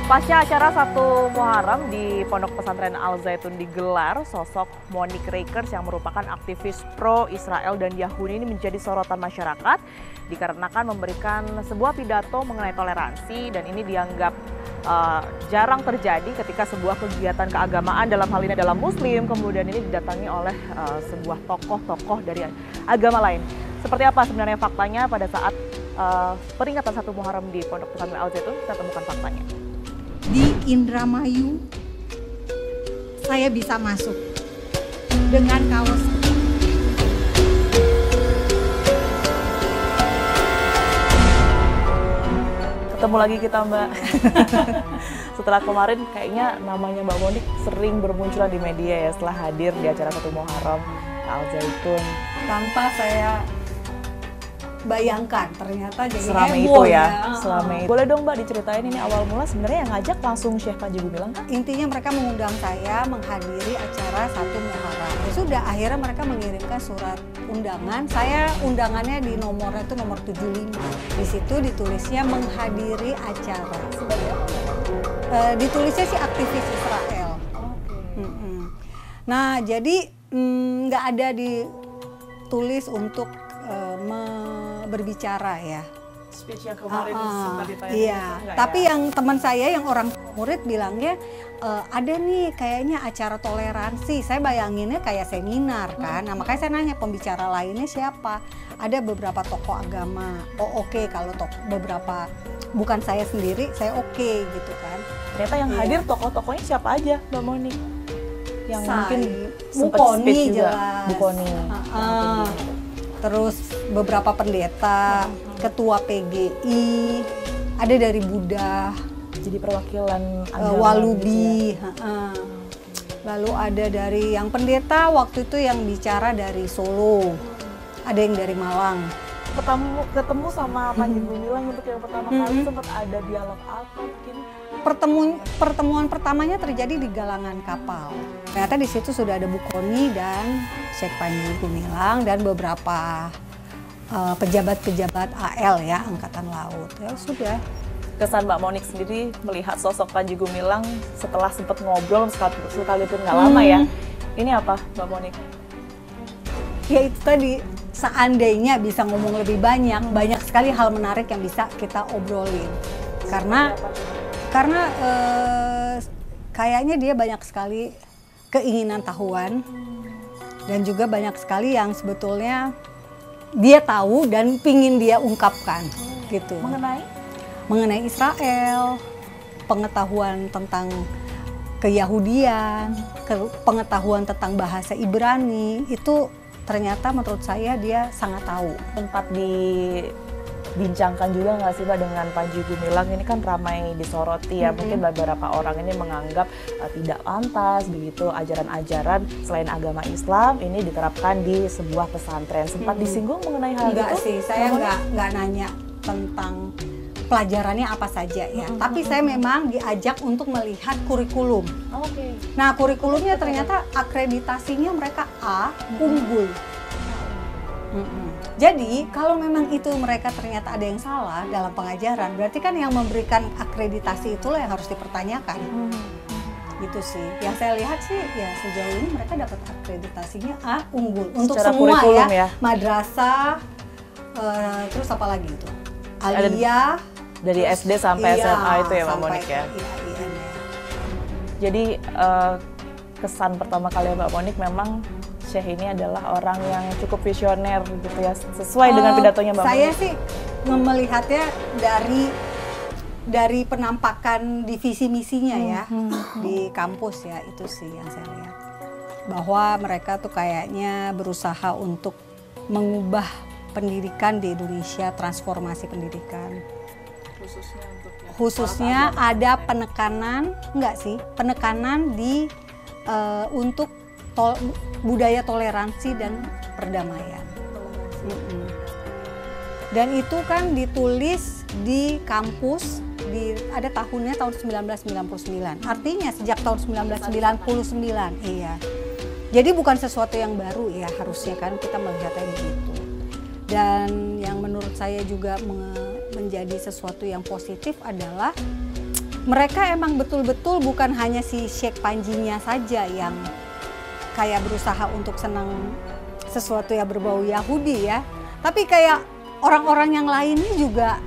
Pasca acara 1 Muharram di Pondok Pesantren Al Zaitun digelar, sosok Monique Rakers yang merupakan aktivis pro-Israel dan Yahudi ini menjadi sorotan masyarakat dikarenakan memberikan sebuah pidato mengenai toleransi, dan ini dianggap jarang terjadi ketika sebuah kegiatan keagamaan, dalam hal ini adalah Muslim, kemudian ini didatangi oleh sebuah tokoh-tokoh dari agama lain. Seperti apa sebenarnya faktanya pada saat peringatan 1 Muharram di Pondok Pesantren Al Zaitun? Kita temukan faktanya. Di Indramayu saya bisa masuk dengan kaos. Ketemu lagi kita, Mbak. Setelah kemarin kayaknya namanya Mbak Monique sering bermunculan di media ya setelah hadir di acara 1 Muharram Al Zaitun. Tanpa saya bayangkan ternyata jadi Selama heboh itu ya. Selama itu. Boleh dong Mbak diceritain ini awal mula sebenarnya yang ngajak langsung Syekh Panji Gumilang kan? Intinya mereka mengundang saya menghadiri acara 1 Muharram. Ya sudah, akhirnya mereka mengirimkan surat undangan. Saya undangannya di nomornya itu nomor 75. Di situ ditulisnya menghadiri acara. Ditulisnya sih aktivis Israel. Nah, jadi nggak ada ditulis untuk berbicara ya. Speech yang kemarin sempat ditayangkan. Iya, tapi yang teman saya yang orang murid bilangnya ada nih kayaknya acara toleransi. Saya bayanginnya kayak seminar kan. Nah, makanya saya nanya pembicara lainnya siapa. Ada beberapa tokoh agama. Oh oke, kalau beberapa bukan saya sendiri, saya oke gitu kan. Ternyata yang hadir tokoh-tokohnya siapa aja, Mbak Monique? Yang mungkin sempat Bukoni speech juga. jelas. Bukoni. Terus beberapa pendeta, ketua PGI, ada dari Buddha, Jadi perwakilan agama Walubi, gitu lalu ada dari yang pendeta waktu itu yang bicara dari Solo, ada yang dari Malang. Ketemu sama Panji Gumilang untuk yang pertama kali, sempat ada dialog apa mungkin? Pertemuan pertamanya terjadi di galangan kapal. Ternyata di situ sudah ada Bukoni dan Syekh Panji Gumilang dan beberapa pejabat-pejabat AL ya, Angkatan Laut. Ya sudah. Kesan Mbak Monique sendiri melihat sosok Panji Gumilang setelah sempat ngobrol sekalipun nggak lama ya. Ini apa Mbak Monique? Ya itu tadi, seandainya bisa ngomong lebih banyak, banyak sekali hal menarik yang bisa kita obrolin. Karena kayaknya dia banyak sekali keinginan tahuan dan juga banyak sekali yang sebetulnya dia tahu dan pingin dia ungkapkan gitu. Mengenai Israel, pengetahuan tentang keyahudian, pengetahuan tentang bahasa Ibrani, itu ternyata menurut saya dia sangat tahu. Tempat dibincangkan juga nggak sih Mbak dengan Panji Gumilang, ini kan ramai disoroti ya, mungkin beberapa orang ini menganggap tidak pantas begitu ajaran-ajaran selain agama Islam ini diterapkan di sebuah pesantren. Sempat disinggung mengenai hal itu? Enggak sih, saya nggak nanya tentang pelajarannya apa saja ya, tapi saya memang diajak untuk melihat kurikulum. Nah, kurikulumnya ternyata akreditasinya mereka A, unggul. Jadi kalau memang itu mereka ternyata ada yang salah dalam pengajaran, berarti kan yang memberikan akreditasi itulah yang harus dipertanyakan. Gitu sih. Yang saya lihat sih ya sejauh ini mereka dapat akreditasinya A, unggul untuk secara semua ya. Madrasah, terus apa lagi itu? Aliyah. Dari SD sampai SMA itu ya Mbak Monique ya? Iya. Jadi kesan pertama kali Mbak Monique memang Syekh ini adalah orang yang cukup visioner gitu ya, sesuai dengan pidatonya Mbak Monique. Saya sih melihatnya dari penampakan di visi misinya ya di kampus ya, itu sih yang saya lihat. Bahwa mereka tuh kayaknya berusaha untuk mengubah pendidikan di Indonesia, transformasi pendidikan. Khususnya ada penekanan, penekanan di untuk budaya toleransi dan perdamaian. Dan itu kan ditulis di kampus, ada tahunnya tahun 1999. Artinya sejak tahun 1999, iya. Jadi bukan sesuatu yang baru ya, harusnya kan kita melihatnya begitu. Dan yang menurut saya juga menjadi sesuatu yang positif adalah mereka emang betul-betul bukan hanya si Sheikh Panjinya saja yang kayak berusaha untuk senang sesuatu yang berbau Yahudi ya. Tapi kayak orang-orang yang lainnya juga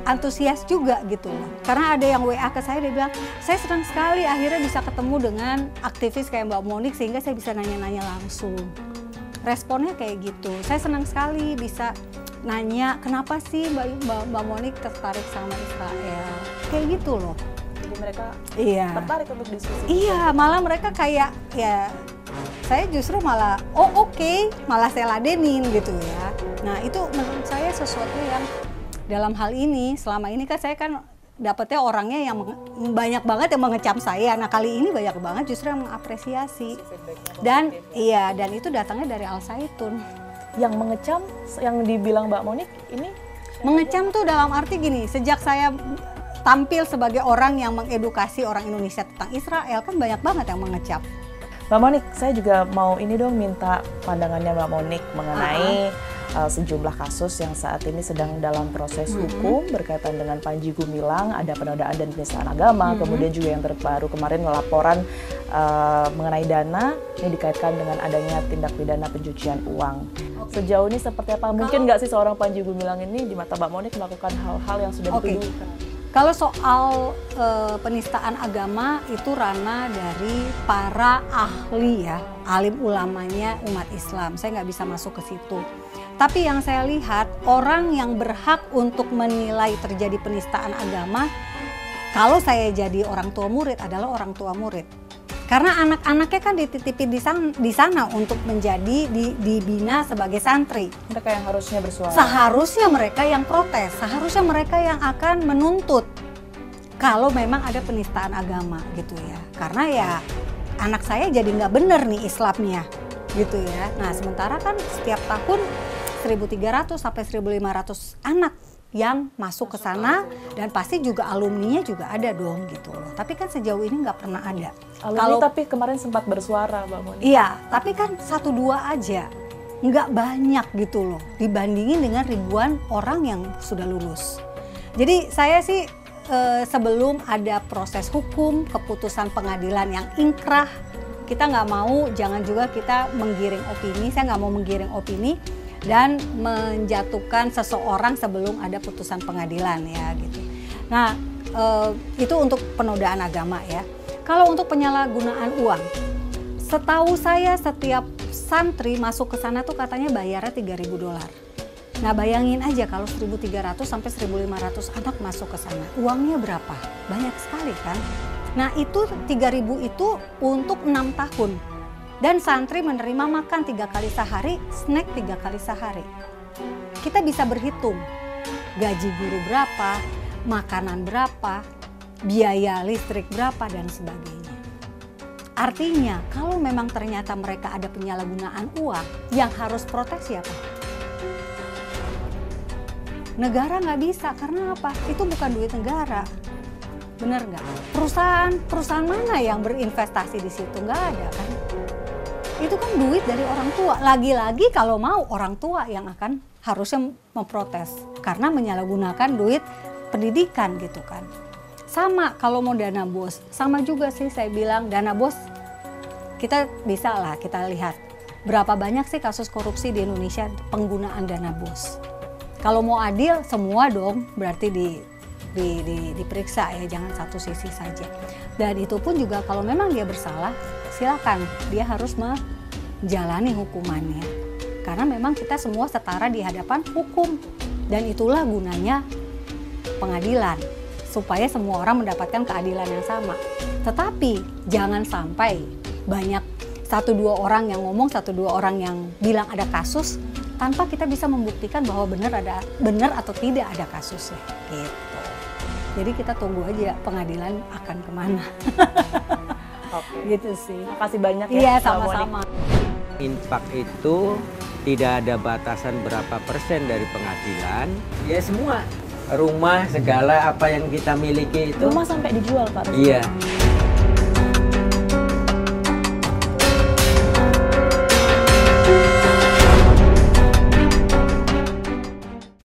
antusias juga gitu loh. Karena ada yang WA ke saya, dia bilang, saya senang sekali akhirnya bisa ketemu dengan aktivis kayak Mbak Monik sehingga saya bisa nanya-nanya langsung. Responnya kayak gitu, saya senang sekali bisa nanya kenapa sih Mbak Monik tertarik sama Israel. Kayak gitu loh. Jadi mereka tertarik untuk diskusi. Iya, malah mereka kayak ya saya justru malah oke, malah saya ladenin gitu ya. Nah itu menurut saya sesuatu yang dalam hal ini selama ini kan saya kan dapetnya orangnya yang banyak banget yang mengecam saya. Nah kali ini banyak banget justru yang mengapresiasi. Dan iya, dan itu datangnya dari Al Zaitun. Yang mengecam, yang dibilang Mbak Monik ini? Mengecam tuh dalam arti gini, sejak saya tampil sebagai orang yang mengedukasi orang Indonesia tentang Israel, kan banyak banget yang mengecam. Mbak Monik, saya juga mau ini dong minta pandangannya Mbak Monik mengenai sejumlah kasus yang saat ini sedang dalam proses hukum berkaitan dengan Panji Gumilang, ada penodaan dan penistaan agama, kemudian juga yang terbaru kemarin laporan mengenai dana ini dikaitkan dengan adanya tindak pidana pencucian uang. Sejauh ini seperti apa? Mungkin nggak sih seorang Panji Gumilang ini di mata Mbak Monik melakukan hal-hal yang sudah dituduhkan? Kalau soal penistaan agama itu ranah dari para ahli ya, alim ulamanya umat Islam. Saya nggak bisa masuk ke situ. Tapi yang saya lihat, orang yang berhak untuk menilai terjadi penistaan agama, kalau saya jadi orang tua murid adalah orang tua murid. Karena anak-anaknya kan dititipin di sana untuk menjadi dibina sebagai santri. Mereka yang harusnya bersuara. Seharusnya mereka yang protes, seharusnya mereka yang akan menuntut kalau memang ada penistaan agama gitu ya. Karena ya anak saya jadi nggak bener nih Islamnya gitu ya. Nah sementara kan setiap tahun 1.300 sampai 1.500 anak yang masuk ke sana dan pasti juga alumninya juga ada dong gitu loh. Tapi kan sejauh ini nggak pernah ada. Alumni tapi kemarin sempat bersuara Mbak Monik. Iya, tapi kan 1-2 aja, nggak banyak gitu loh dibandingin dengan ribuan orang yang sudah lulus. Jadi saya sih sebelum ada proses hukum, keputusan pengadilan yang ingkrah, kita nggak mau, jangan juga kita menggiring opini, saya nggak mau menggiring opini dan menjatuhkan seseorang sebelum ada putusan pengadilan ya gitu. Nah itu untuk penodaan agama ya. Kalau untuk penyalahgunaan uang, setahu saya setiap santri masuk ke sana tuh katanya bayarnya $3.000. Nah bayangin aja kalau 1.300 sampai 1.500 anak masuk ke sana, uangnya berapa? Banyak sekali kan? Nah itu 3.000 itu untuk 6 tahun. Dan santri menerima makan 3 kali sehari, snack 3 kali sehari. Kita bisa berhitung gaji guru berapa, makanan berapa, biaya listrik berapa, dan sebagainya. Artinya kalau memang ternyata mereka ada penyalahgunaan uang, yang harus protes siapa? Negara nggak bisa, karena apa? Itu bukan duit negara. Bener nggak? Perusahaan mana yang berinvestasi di situ? Nggak ada kan? Itu kan duit dari orang tua. Lagi-lagi kalau mau orang tua yang akan harusnya memprotes karena menyalahgunakan duit pendidikan gitu kan. Sama kalau mau dana bos, sama juga sih saya bilang dana bos. Kita bisa lah kita lihat berapa banyak sih kasus korupsi di Indonesia penggunaan dana bos. Kalau mau adil semua dong, berarti diperiksa ya, jangan satu sisi saja. Dan itu pun juga kalau memang dia bersalah, silakan dia harus menjalani hukumannya. Karena memang kita semua setara di hadapan hukum. Dan itulah gunanya pengadilan, supaya semua orang mendapatkan keadilan yang sama. Tetapi jangan sampai banyak 1-2 orang yang ngomong, 1-2 orang yang bilang ada kasus, tanpa kita bisa membuktikan bahwa benar atau tidak ada kasusnya gitu. Jadi kita tunggu aja pengadilan akan kemana. Oke. Gitu sih. Makasih banyak ya. Iya sama-sama. Infak itu tidak ada batasan berapa persen dari pengadilan. Ya semua, rumah segala apa yang kita miliki itu. Rumah sampai dijual Pak? Iya.